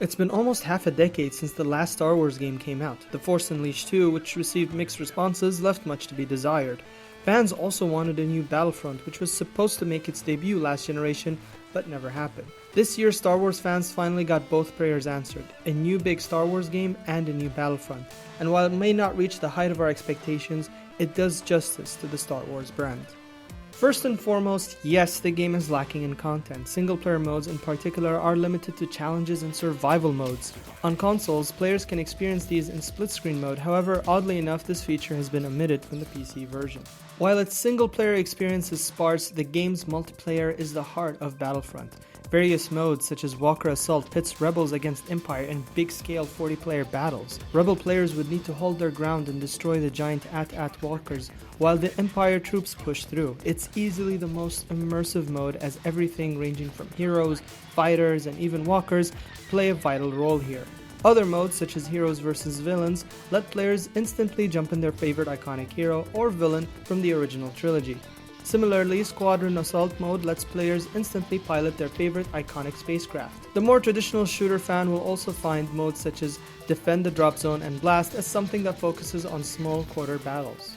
It's been almost half a decade since the last Star Wars game came out. The Force Unleashed 2, which received mixed responses, left much to be desired. Fans also wanted a new Battlefront, which was supposed to make its debut last generation, but never happened. This year, Star Wars fans finally got both prayers answered, a new big Star Wars game and a new Battlefront. And while it may not reach the height of our expectations, it does justice to the Star Wars brand. First and foremost, yes, the game is lacking in content. Single-player modes in particular are limited to challenges and survival modes. On consoles, players can experience these in split-screen mode, however, oddly enough, this feature has been omitted from the PC version. While its single-player experience is sparse, the game's multiplayer is the heart of Battlefront. Various modes such as Walker Assault pits rebels against Empire in big-scale 40-player battles. Rebel players would need to hold their ground and destroy the giant AT-AT walkers, while the Empire troops push through. It's easily the most immersive mode, as everything ranging from heroes, fighters, and even walkers play a vital role here. Other modes such as Heroes vs Villains let players instantly jump in their favorite iconic hero or villain from the original trilogy. Similarly, Squadron Assault mode lets players instantly pilot their favorite iconic spacecraft. The more traditional shooter fan will also find modes such as Defend the Drop Zone and Blast as something that focuses on small quarter battles.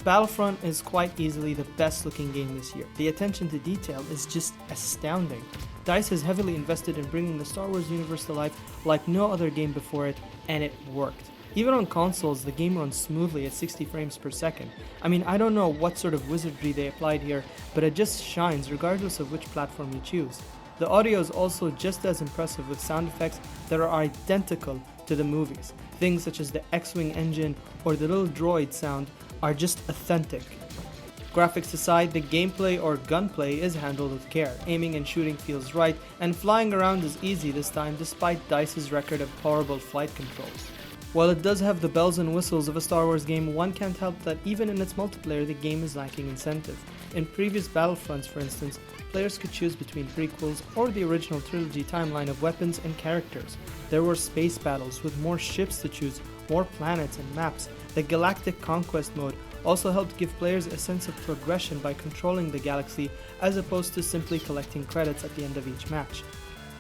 Battlefront is quite easily the best looking game this year. The attention to detail is just astounding. DICE has heavily invested in bringing the Star Wars universe to life like no other game before it, and it worked. Even on consoles, the game runs smoothly at 60 frames per second. I mean, I don't know what sort of wizardry they applied here, but it just shines regardless of which platform you choose. The audio is also just as impressive, with sound effects that are identical to the movies. Things such as the X-Wing engine or the little droid sound are just authentic. Graphics aside, the gameplay or gunplay is handled with care. Aiming and shooting feels right, and flying around is easy this time despite DICE's record of horrible flight controls. While it does have the bells and whistles of a Star Wars game, one can't help that even in its multiplayer, the game is lacking incentive. In previous Battlefronts, for instance, players could choose between prequels or the original trilogy timeline of weapons and characters. There were space battles with more ships to choose, more planets and maps. The Galactic Conquest mode also helped give players a sense of progression by controlling the galaxy as opposed to simply collecting credits at the end of each match.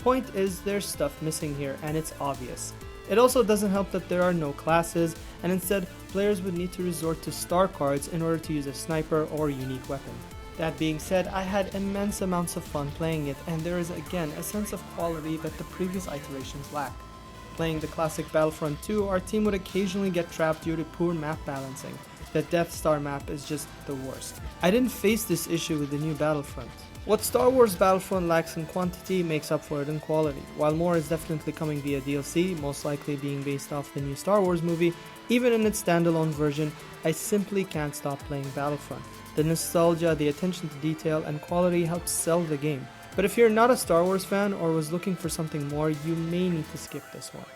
Point is, there's stuff missing here, and it's obvious. It also doesn't help that there are no classes, and instead, players would need to resort to star cards in order to use a sniper or unique weapon. That being said, I had immense amounts of fun playing it, and there is again a sense of quality that the previous iterations lack. Playing the classic Battlefront 2, our team would occasionally get trapped due to poor map balancing. The Death Star map is just the worst. I didn't face this issue with the new Battlefront. What Star Wars Battlefront lacks in quantity makes up for it in quality. While more is definitely coming via DLC, most likely being based off the new Star Wars movie, even in its standalone version, I simply can't stop playing Battlefront. The nostalgia, the attention to detail, and quality helps sell the game. But if you're not a Star Wars fan or was looking for something more, you may need to skip this one.